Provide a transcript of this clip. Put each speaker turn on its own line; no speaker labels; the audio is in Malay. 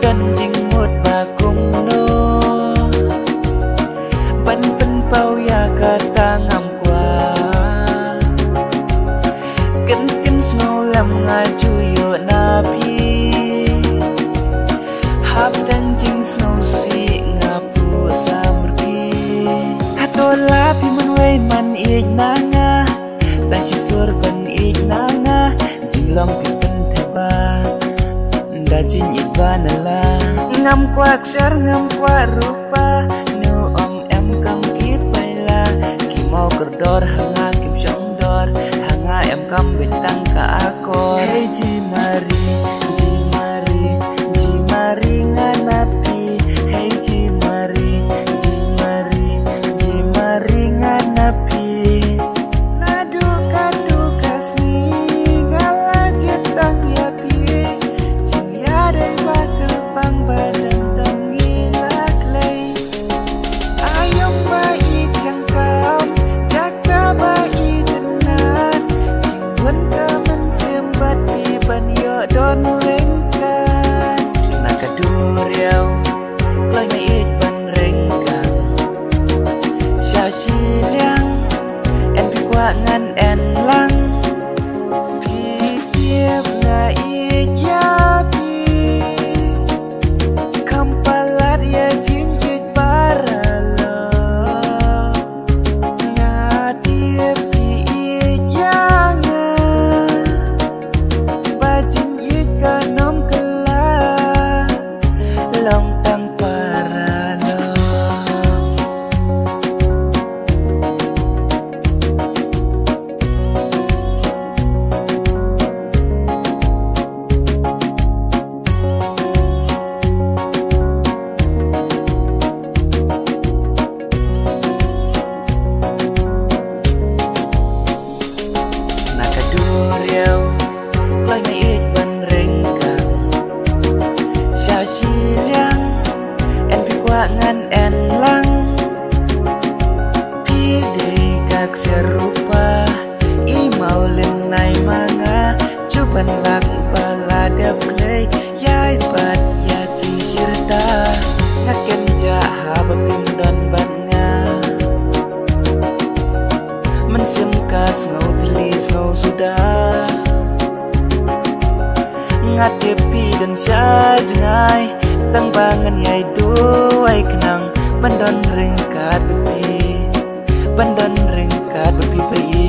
đần chinh một bà cùng nô bắn bắn bao ya kata ngam qua cân cân ngô làm ngài chui na pi hấp đằng chinh ngô si ngapu samrki hatola pi manway man ik nanga ta chỉ sur ban ik nanga jing long pi ban theba da chinh ik vanala ngam qua ser ngam qua rupa nu om em kam kip baila ki mau kerdor hanga kim shong dor hanga em kam bintang ka akor hey ji mari nganapi hey ji mari nganapi nadu katu kasni ngala jetang ya pi jin ya dai bakal pang bajan tam ngilak lay ayong bai tiang kam jaga bai tenan jingun kamen sembat pi ban yo don rengkan nakaduriau lanya it ban rengkan sha shi liang en pi kwa ngan en lang pi tiep nga it ya pi kampalat ya jin it paralo nga tiep pi it ya nga bajin it kanom kala long tang paralo nakaduriau lanya it ban rengkang sha shi liang en pi kwa ngan en lang pi de kak serupa I mau len nai manga chupan lak paladap clay yai pat ya ki shirta ngaken ja ha bapim don ban nga man sim kas ngau tlis ngau sudah ngate pi dan sha jangai tang bangan yai tu ai kenang bandon ringkat pi pai